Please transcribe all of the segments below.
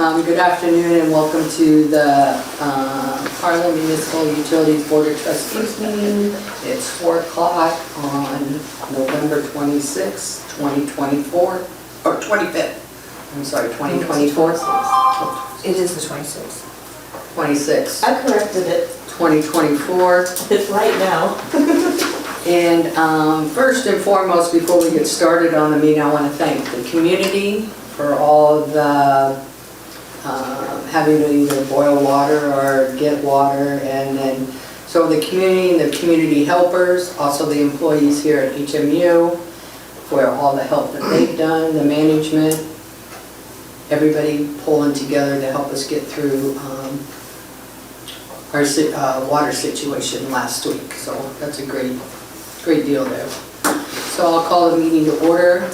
Good afternoon and welcome to the Harlan Municipal Utilities Board of Trustees meeting. It's 4 o'clock on November 26, 2024, or 25th. I'm sorry, 2024. It is the 26th. 26. I corrected it. 2024. It's right now. And first and foremost, before we get started on the meeting, I want to thank the community for all the having to either boil water or get water, and then so the community and the community helpers, also the employees here at HMU for all the help that they've done, the management, everybody pulling together to help us get through our water situation last week. So that's a great deal there. So I'll call the meeting to order.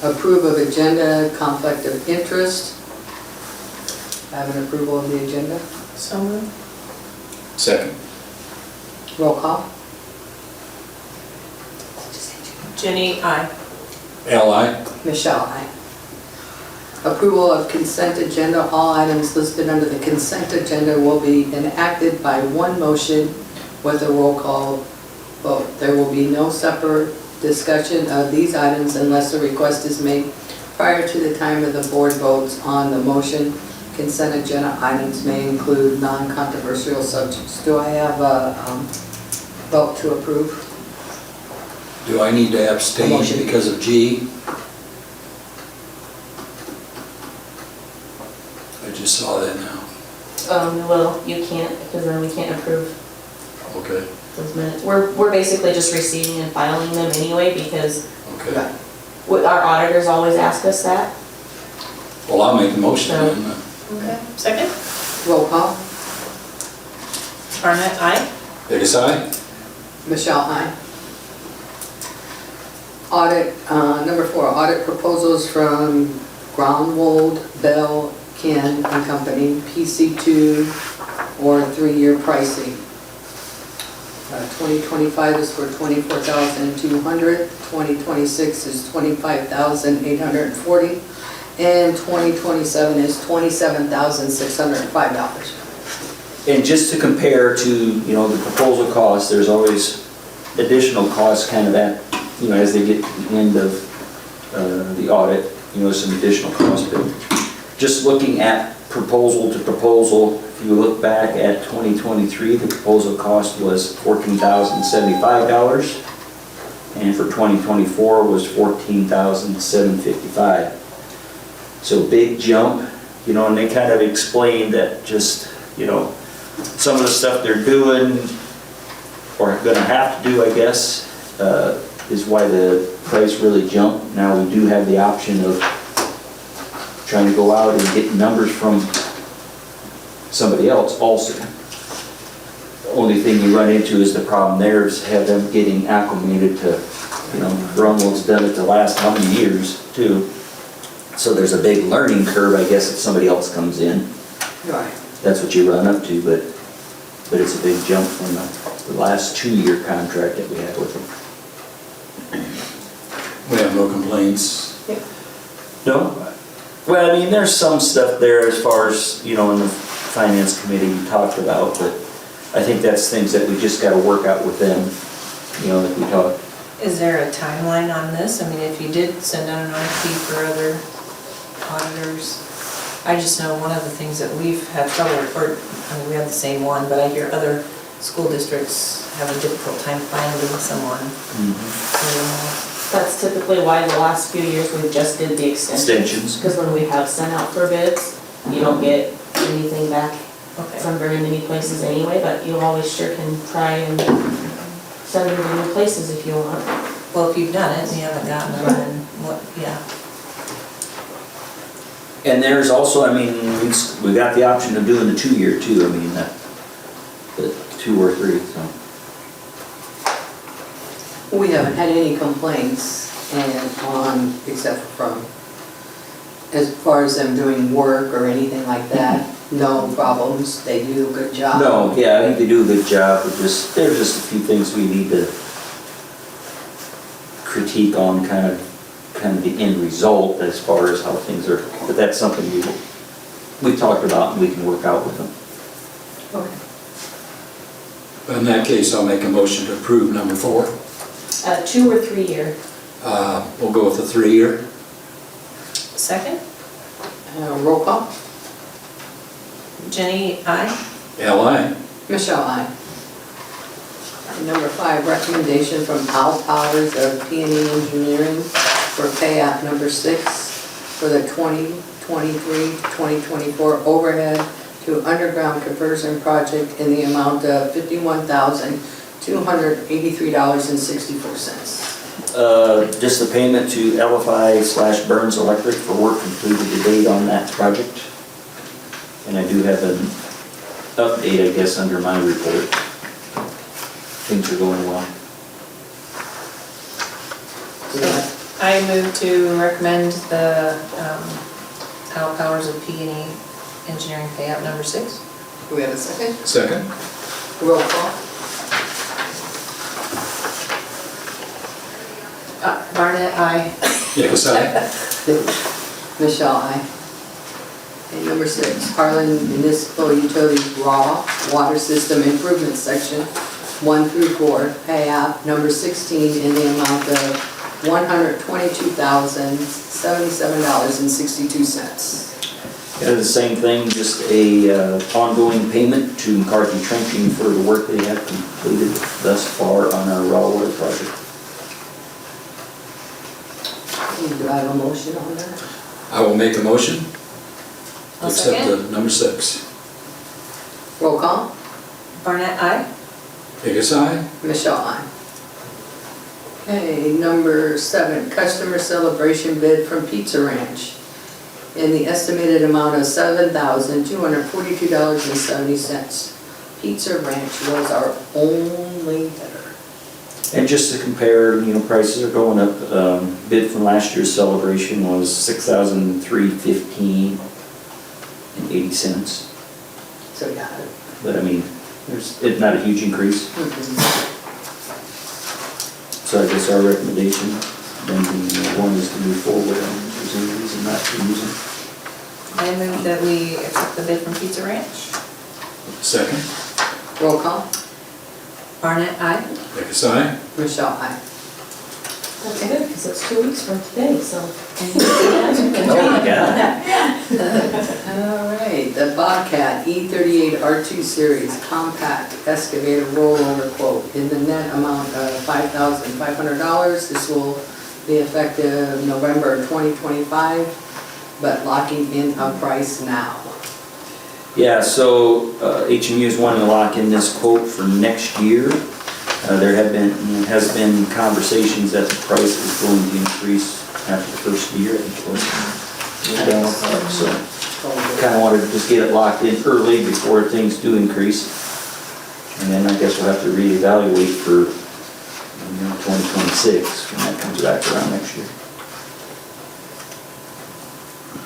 Approve of agenda, conflict of interest. Have an approval of the agenda. So moved. Second. Roll call. Jenny, aye. L.I. Michelle, aye. Approval of consent agenda. All items listed under the consent agenda will be enacted by one motion with a roll call vote. There will be no separate discussion of these items unless a request is made prior to the time of the board votes on the motion. Consent agenda items may include non-controversial subjects. Do I have a vote to approve? Do I need to abstain Motion. because of G? I just saw that now. Well, you can't, because then we can't approve Okay, those minutes. We're basically just receiving and filing them anyway, because okay. our auditors always ask us that. Well, I'll make the motion No. then. Okay, second? Roll call. Arnett, aye. Biggest aye? Michelle, aye. Audit, number 4, audit proposals from Groundwold, Bell, Ken and Company, PC2 or 3-year pricing. 2025 is for $24,200, 2026 is $25,840, and 2027 is $27,605. And just to compare to, you know, the proposal cost, there's always additional costs kind of at, you know, as they get to the end of the audit, you know, some additional costs. But just looking at proposal to proposal, if you look back at 2023, the proposal cost was $14,075, and for 2024 was $14,755. So big jump, you know, and they kind of explained that just, you know, some of the stuff they're doing or gonna have to do, I guess, is why the price really jumped. Now we do have the option of trying to go out and get numbers from somebody else also. The only thing you run into is the problem there is have them getting acclimated to, you know, Brumwell's done it the last how many years too. So there's a big learning curve, I guess, if somebody else comes in. Right. That's what you run up to, but it's a big jump from the last 2-year contract that we had with them. We have no complaints. No? Well, I mean, there's some stuff there as far as, you know, in the finance committee we talked about, but I think that's things that we just gotta work out with them, you know, like we talked. Is there a timeline on this? I mean, if you did send out an RFP for other auditors, I just know one of the things that we've had trouble, or, I mean, we have the same one, but I hear other school districts have a difficult time finding someone. That's typically why the last few years we've just did the extensions. Because when we have sent out for bids, you don't get anything back Okay. from very many places anyway, but you always sure can try and send them to new places if you want. Well, if you've done it and you haven't gotten them, then what, yeah. And there's also, I mean, we got the option of doing the 2-year too, I mean, the 2 or 3, so. We haven't had any complaints except from, as far as them doing work or anything like that, no problems. They do a good job. No, yeah, I think they do a good job, but there's just a few things we need to critique on kind of kind of the end result as far as how things are, but that's something we've talked about and we can work out with them. Okay. In that case, I'll make a motion to approve number 4. 2 or 3 year. We'll go with the 3-year. Second? Roll call. Jenny, aye. L.I. Michelle, aye. Number 5, recommendation from Al Powers of P&E Engineering for pay app number 6 for the 2023-2024 overhead to underground conversion project in the amount of $51,283.64. Just the payment to LFI/Burns Electric for work completed to date on that project. And I do have an update, I guess, under my report. Things are going well. I move to recommend the Al Powers of P&E Engineering payout number 6. Do we have a second? Second. Roll call. Barnett, aye. Yes, aye. Michelle, aye. And number 6, Harlan Municipal Utilities Raw Water System Improvement Section 1 through 4, pay app number 16 in the amount of $122,077.62. Yeah, the same thing, just a ongoing payment to McCarthy Trenching for the work they have completed thus far on our raw water project. Do I have a motion on that? I will make a motion to I'll accept second. the number 6. Roll call. Barnett, aye. Yes, aye. Michelle, aye. Okay, number 7, customer celebration bid from Pizza Ranch in the estimated amount of $7,242.70. Pizza Ranch was our only bidder. And just to compare, prices are going up. Bid from last year's celebration was $6,315.80. So yeah. But I mean, it's not a huge increase. So I guess our recommendation, then one is to move forward and there's any reason not to use them. I move that we accept the bid from Pizza Ranch. Second. Roll call. Barnett, aye. Yes, aye. Michelle, aye. That's good, because it's 2 weeks from today, so. Oh my God. All right, the Bobcat E38 R2 Series compact excavator rollover quote in the net amount of $5,500. This will be effective November 2025, but locking in a price now. Yeah, so HMU is wanting to lock in this quote for next year. There has been conversations that the price is going to increase after the first year, I think it was. So kind of wanted to just get it locked in early before things do increase. And then I guess we'll have to reevaluate for 2026 when that comes back around next year.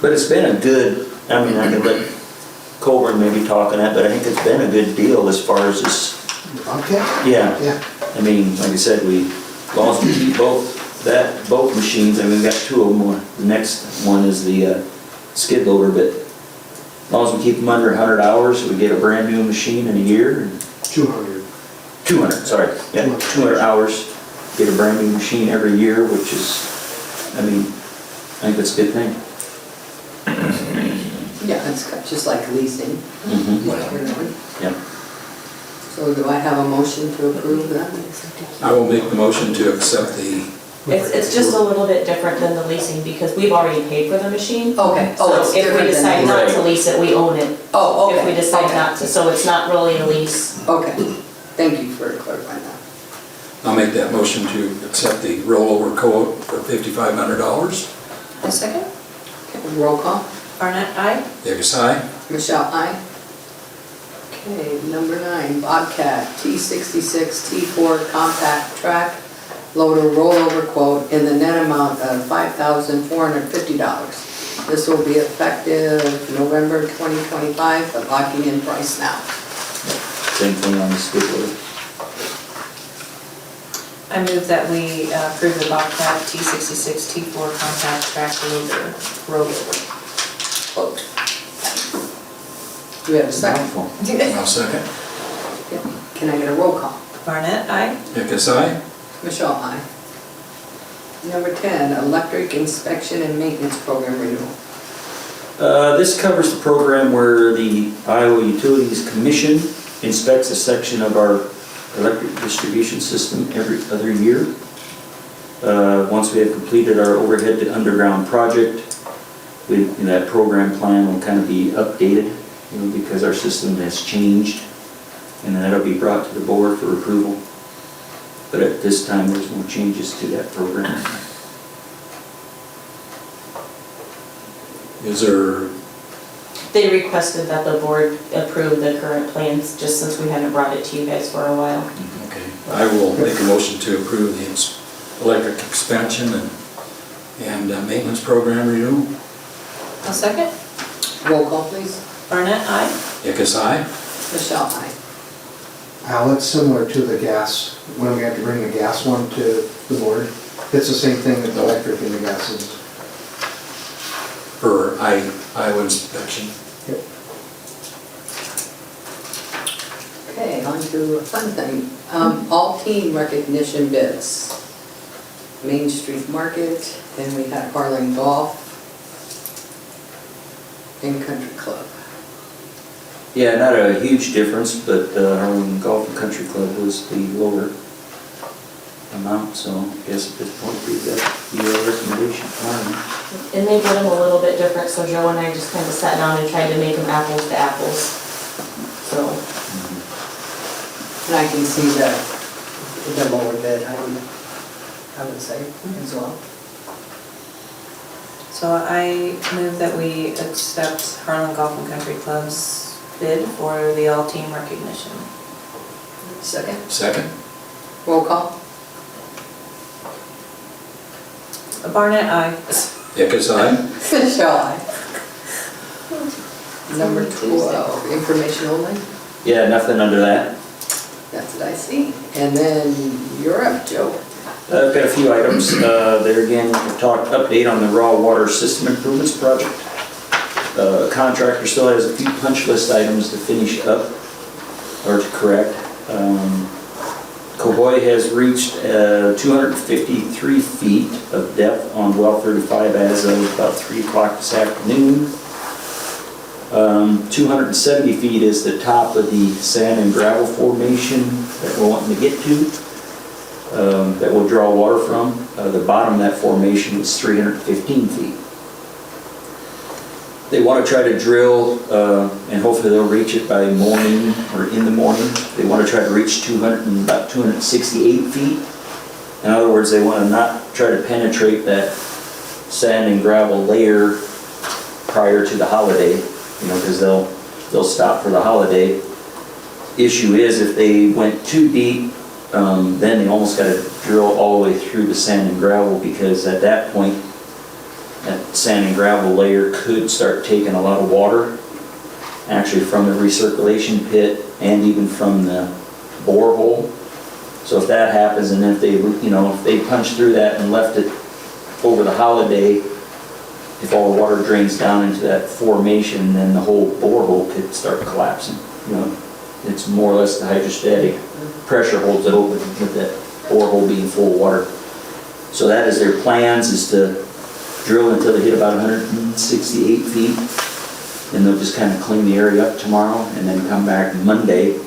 But it's been a good, I can let Colburn maybe talk on that, but I think it's been a good deal as far as this. Okay. Yeah. Yeah. I mean, like I said, as long as we keep both machines, we've got 2 of them. The next one is the skid loader, but as long as we keep them under 100 hours, we get a brand new machine in a year. 200. 200, sorry. Yeah, 200 hours, get a brand new machine every year, which is, I think that's a good thing. Yeah, it's just like leasing. What you're doing. Yeah. So do I have a motion to approve that? I will make the motion to accept the, It's just a little bit different than the leasing, because we've already paid for the machine. Okay, oh, it's So if different we than decide not to Right. lease it, we own it. Oh, okay. If we decide okay. not to, so it's not really a lease. Okay, thank you for clarifying that. I'll make that motion to accept the rollover quote for $5,500. A second. Okay, roll call. Barnett, aye. Yes, aye. Michelle, aye. Okay, number 9, Bobcat T66 T4 compact track loader rollover quote in the net amount of $5,450. This will be effective November 2025, but locking in price now. Same thing on the skid loader. I move that we approve the Bobcat T66 T4 compact track loader rollover. Vote. Do we have a second? I'll second. Can I get a roll call? Barnett, aye. Hickus, aye. Michelle, aye. Number 10, electric inspection and maintenance program renewal. This covers the program where the Iowa Utilities Commission inspects a section of our electric distribution system every other year. Once we have completed our overhead to underground project, that program plan will kind of be updated, because our system has changed, and then that'll be brought to the board for approval. But at this time, there's no changes to that program. Is there, They requested that the board approve the current plans, just since we hadn't brought it to you guys for a while. okay, I will make a motion to approve the electric expansion and maintenance program renewal. I'll second. Roll call, please. Barnett, aye. Hickus, aye. Michelle, aye. Al, it's similar to the gas, when we have to bring the gas one to the board. It's the same thing with the electric and the gas is. For Iowa inspection. Yep. Okay, on to a fun thing. All team recognition bids. Main Street Market, and we had Harlan Golf and Country Club. Yeah, not a huge difference, but Harlan Golf and Country Club was the lower amount, so I guess at this point we've got your recommendation. And they did them a little bit different, so Joe and I just kind of sat down and tried to make them apples to apples. So, And I can see the lower bid, I would say as well. So I move that we accept Harlan Golf and Country Club's bid for the all-team recognition. Second, Second. roll call. Barnett, aye. Hickus, aye. Michelle, aye. Number 12, information only. Yeah, nothing under that. That's what I see. And then you're up, Joe. I've got a few items. There again, we've talked update on the raw water system improvements project. Contractor still has a few punch list items to finish up or to correct. Cohoy has reached 253 feet of depth on well 35 as of about 3 o'clock this afternoon. 270 feet is the top of the sand and gravel formation that we're wanting to get to, that we'll draw water from. The bottom of that formation is 315 feet. They want to try to drill, and hopefully they'll reach it by morning or in the morning. They want to try to reach about 268 feet. In other words, they want to not try to penetrate that sand and gravel layer prior to the holiday, because they'll stop for the holiday. Issue is, if they went too deep, then they almost got to drill all the way through the sand and gravel, because at that point, that sand and gravel layer could start taking a lot of water, actually from the recirculation pit and even from the borehole. So if that happens, and if they, if they punched through that and left it over the holiday, if all the water drains down into that formation, then the whole borehole could start collapsing. It's more or less the hydrostatic pressure holds it open with that borehole being full of water. So that is their plans, is to drill until they hit about 168 feet. And they'll just kind of clean the area up tomorrow and then come back Monday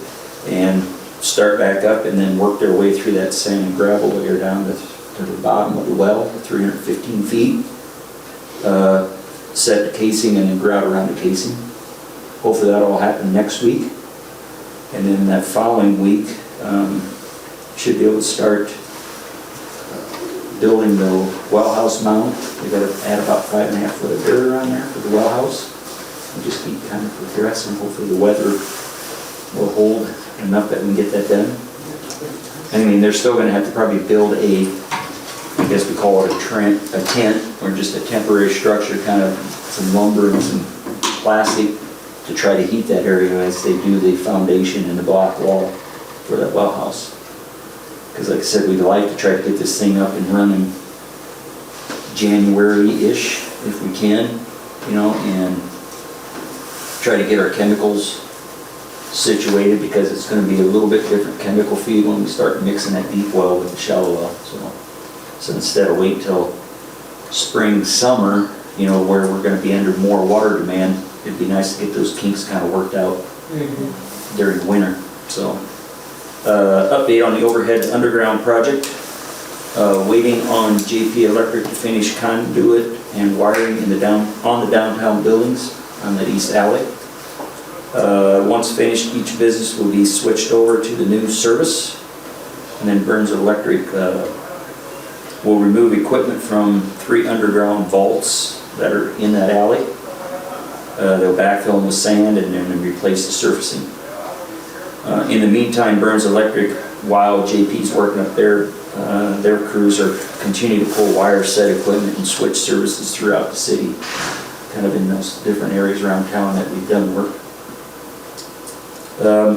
and start back up and then work their way through that sand and gravel layer down to the bottom of the well, 315 feet. Set the casing and then grout around the casing. Hopefully that'll all happen next week. And then that following week, should be able to start building the well house mount. They got to add about 5.5 foot of dirt around there for the well house. We'll just keep kind of progressing. Hopefully the weather will hold enough that we can get that done. I mean, they're still going to have to probably build I guess we call it a tent, or just a temporary structure, kind of some lumber and some plastic to try to heat that area as they do the foundation and the block wall for that well house. Because like I said, we'd like to try to get this thing up and running January-ish if we can, you know, and try to get our chemicals situated because it's gonna be a little bit different chemical feed when we start mixing that deep well with the shallow well. So instead of wait till spring, summer, you know, where we're gonna be under more water demand, it'd be nice to get those kinks kind of worked out during the winter. So, update on the overhead underground project. Waiting on JP Electric to finish conduit and wiring in the downtown buildings on that east alley. Once finished, each business will be switched over to the new service. And then Burns Electric will remove equipment from 3 underground vaults that are in that alley. They'll backfill them with sand and then replace the surfacing. In the meantime, Burns Electric, while JP's working up there, their crews are continuing to pull wire, set equipment, and switch services throughout the city, kind of in those different areas around town that we've done work.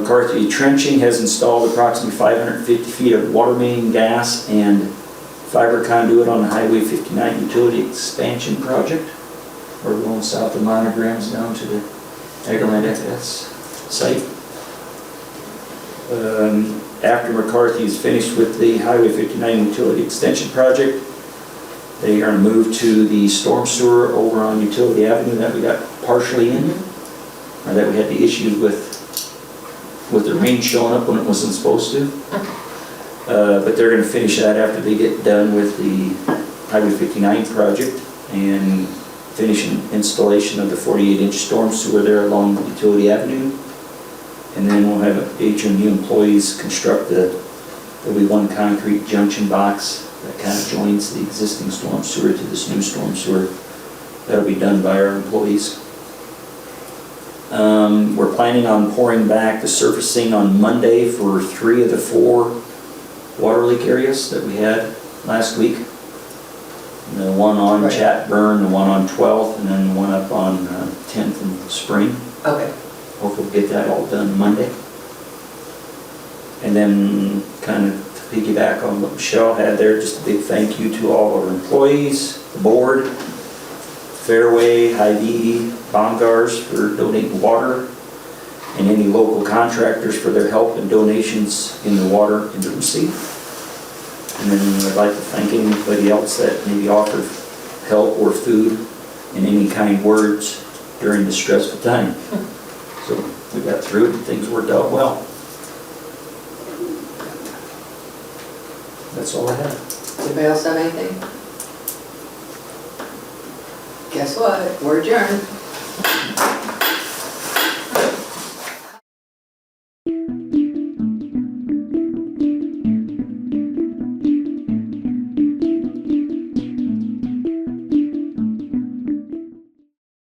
McCarthy Trenching has installed approximately 550 feet of water main, gas, and fiber conduit on the Highway 59 utility expansion project. We're going south of Monograms down to the Egerland FS site. After McCarthy is finished with the Highway 59 utility extension project, they are going to move to the storm sewer over on Utility Avenue that we got partially in, or that we had the issues with the rain showing up when it wasn't supposed to. But they're going to finish that after they get done with the Highway 59 project and finish installation of the 48-inch storm sewer there along Utility Avenue. And then we'll have HMU employees construct there'll be one concrete junction box that kind of joins the existing storm sewer to this new storm sewer. That'll be done by our employees. We're planning on pouring back the surfacing on Monday for 3 of the 4 water leak areas that we had last week. The one on Right. Chatburn, the one on 12th, and then one up on 10th and Spring. Okay. Hopefully we'll get that all done Monday. And then kind of to piggyback on what Michelle had there, just a big thank you to all our employees, the board, Fairway, Hy-Vee, Baumgars for donating water, and any local contractors for their help and donations in the water emergency. And then I'd like to thank anybody else that maybe offered help or food and any kind words during this stressful time. So we got through it and things worked out well. That's all I have. Does anybody else have anything? Guess what? We're adjourned.